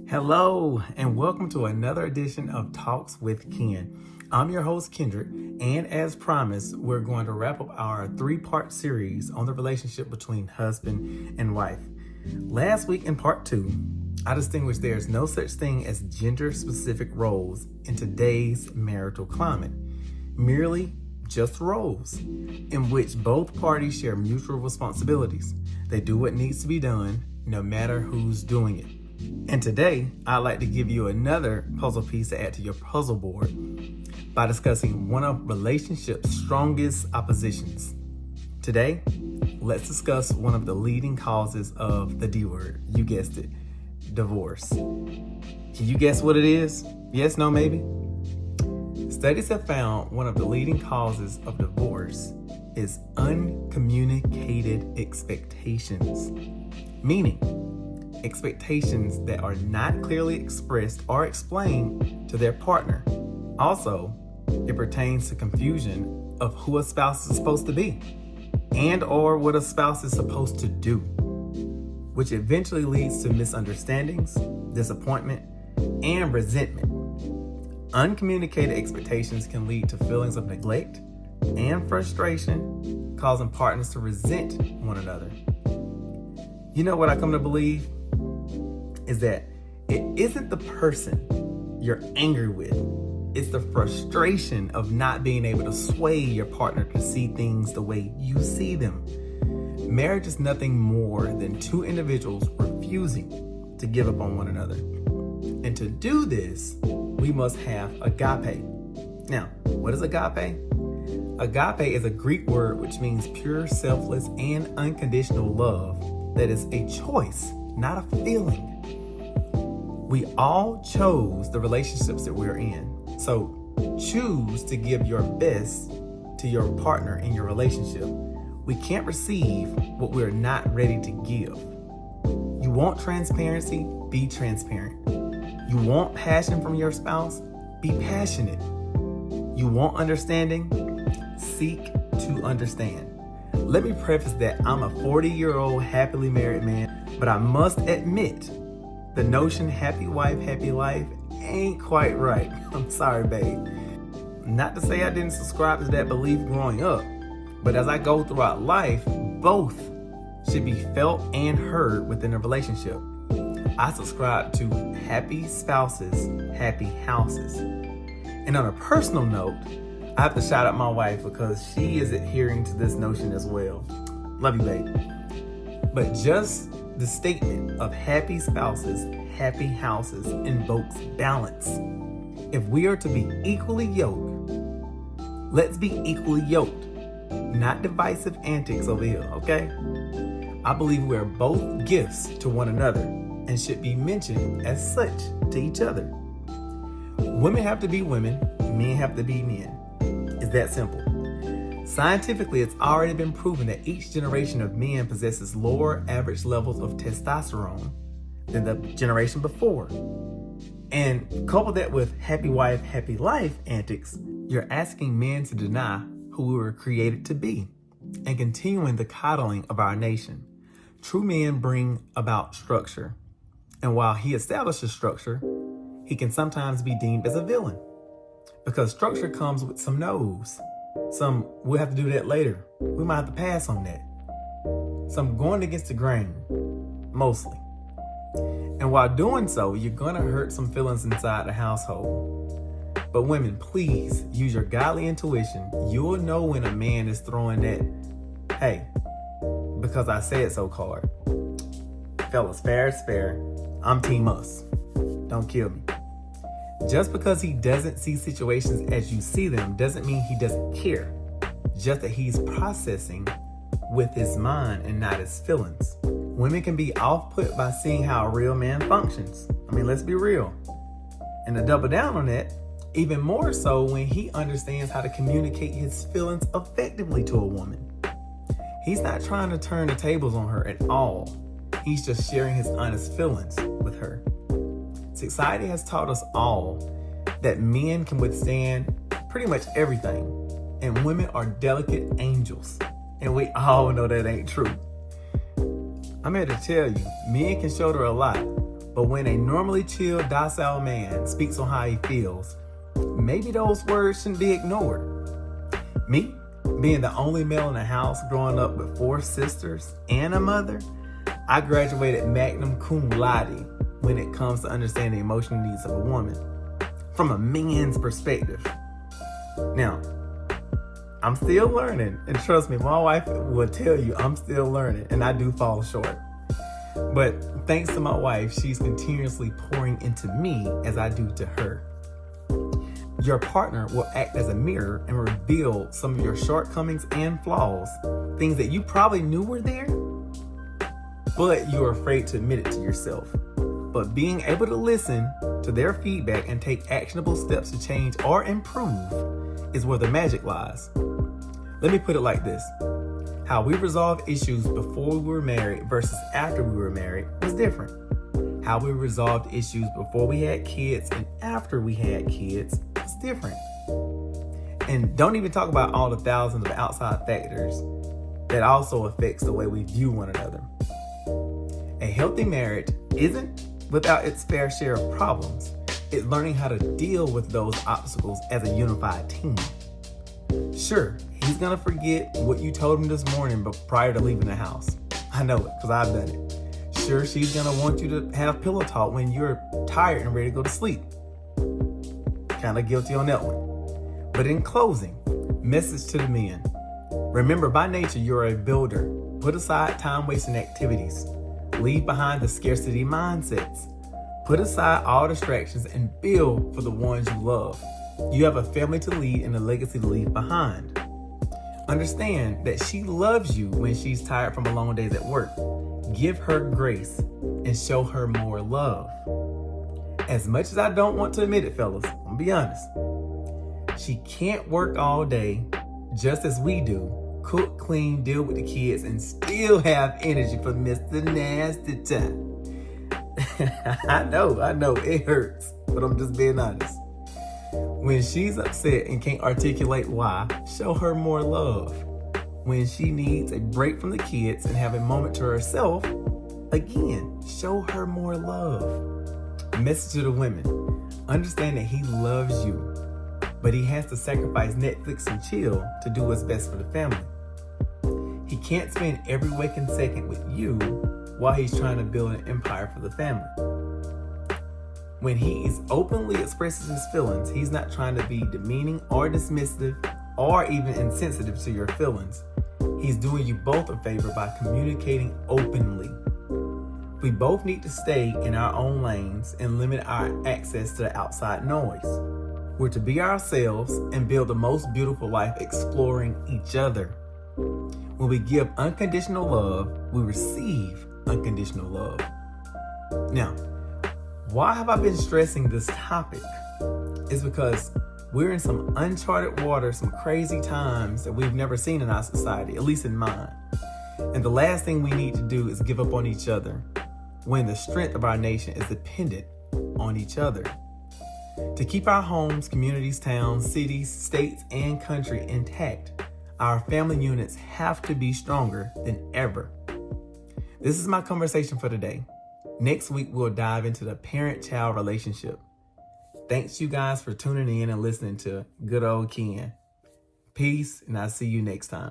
Hello, and welcome to another edition of Talks with Ken. I'm your host, Kendrick, and as promised, we're going to wrap up our three-part series on the relationship between husband and wife. Last week in part 2, I distinguished there's no such thing as gender-specific roles in today's marital climate, merely just roles in which both parties share mutual responsibilities. They do what needs to be done, no matter who's doing it. And today, I'd like to give you another puzzle piece to add to your puzzle board by discussing one of relationships' strongest oppositions. Today, let's discuss one of the leading causes of the D word. You guessed it, divorce. Can you guess what it is? Yes, no, maybe? Studies have found one of the leading causes of divorce is uncommunicated expectations, meaning expectations that are not clearly expressed or explained to their partner. Also, it pertains to confusion of who a spouse is supposed to be and or what a spouse is supposed to do, which eventually leads to misunderstandings, disappointment, and resentment. Uncommunicated expectations can lead to feelings of neglect and frustration, causing partners to resent one another. You know what I come to believe? Is that it isn't the person you're angry with. It's the frustration of not being able to sway your partner to see things the way you see them. Marriage is nothing more than two individuals refusing to give up on one another. And to do this, we must have agape. Now, what is agape? Agape is a Greek word which means pure, selfless, and unconditional love that is a choice, not a feeling. We all chose the relationships that we're in. So choose to give your best to your partner in your relationship. We can't receive what we're not ready to give. You want transparency? Be transparent. You want passion from your spouse? Be passionate. You want understanding? Seek to understand. Let me preface that I'm a 40-year-old happily married man, but I must admit the notion happy wife, happy life ain't quite right. I'm sorry, babe. Not to say I didn't subscribe to that belief growing up, but as I go throughout life, both should be felt and heard within a relationship. I subscribe to happy spouses, happy houses. And on a personal note, I have to shout out my wife because she is adhering to this notion as well. Love you, babe. But just the statement of happy spouses, happy houses invokes balance. If we are to be equally yoked, let's be equally yoked, not divisive antics over here, okay? I believe we are both gifts to one another and should be mentioned as such to each other. Women have to be women, men have to be men. It's that simple. Scientifically, it's already been proven that each generation of men possesses lower average levels of testosterone than the generation before. And couple that with happy wife, happy life antics, you're asking men to deny who we were created to be and continuing the coddling of our nation. True men bring about structure. And while he establishes structure, he can sometimes be deemed as a villain because structure comes with some no's. Some, we'll have to do that later. We might have to pass on that. Some going against the grain, mostly. And while doing so, you're gonna hurt some feelings inside the household. But women, please use your godly intuition. You'll know when a man is throwing that, hey, because I said so card. Fellas, fair is fair. I'm team us. Don't kill me. Just because he doesn't see situations as you see them doesn't mean he doesn't care. Just that he's processing with his mind and not his feelings. Women can be off-put by seeing how a real man functions. I mean, let's be real. And to double down on that, even more so when he understands how to communicate his feelings effectively to a woman. He's not trying to turn the tables on her at all. He's just sharing his honest feelings with her. Society has taught us all that men can withstand pretty much everything, and women are delicate angels, and we all know that ain't true. I'm here to tell you, men can shoulder a lot, But when a normally chill, docile man speaks on how he feels, maybe those words shouldn't be ignored. Me, being the only male in the house growing up with 4 sisters and a mother, I graduated magna cum laude when it comes to understanding the emotional needs of a woman from a man's perspective. Now, I'm still learning, and trust me, my wife will tell you I'm still learning, and I do fall short. But thanks to my wife, she's continuously pouring into me as I do to her. Your partner will act as a mirror and reveal some of your shortcomings and flaws, things that you probably knew were there, but you're afraid to admit it to yourself. But being able to listen to their feedback and take actionable steps to change or improve is where the magic lies. Let me put it like this. How we resolved issues before we were married versus after we were married was different. How we resolved issues before we had kids and after we had kids was different. And don't even talk about all the thousands of outside factors that also affects the way we view one another. A healthy marriage isn't without its fair share of problems. It's learning how to deal with those obstacles as a unified team. Sure, he's gonna forget what you told him this morning but prior to leaving the house. I know it, because I've done it. Sure, she's gonna want you to have pillow talk when you're tired and ready to go to sleep. Kind of guilty on that one. But in closing, message to the men. Remember, by nature, you're a builder. Put aside time-wasting activities. Leave behind the scarcity mindsets. Put aside all distractions and build for the ones you love. You have a family to lead and a legacy to leave behind. Understand that she loves you when she's tired from a long days at work. Give her grace and show her more love. As much as I don't want to admit it, fellas, I'm gonna be honest. She can't work all day just as we do. Cook, clean, deal with the kids, and still have energy for Mr. Nasty Time. I know, it hurts, but I'm just being honest. When she's upset and can't articulate why, show her more love. When she needs a break from the kids and have a moment to herself, again, show her more love. Message to the women. Understand that he loves you, but he has to sacrifice Netflix and chill to do what's best for the family. He can't spend every waking second with you while he's trying to build an empire for the family. When he is openly expresses his feelings, he's not trying to be demeaning or dismissive or even insensitive to your feelings. He's doing you both a favor by communicating openly. We both need to stay in our own lanes and limit our access to the outside noise. We're to be ourselves and build the most beautiful life exploring each other. When we give unconditional love, we receive unconditional love. Now, why have I been stressing this topic? It's because we're in some uncharted waters, some crazy times that we've never seen in our society, at least in mine. And the last thing we need to do is give up on each other when the strength of our nation is dependent on each other. To keep our homes, communities, towns, cities, states, and country intact, our family units have to be stronger than ever. This is my conversation for today. Next week, we'll dive into the parent-child relationship. Thanks you guys for tuning in and listening to good old Ken. Peace, and I'll see you next time.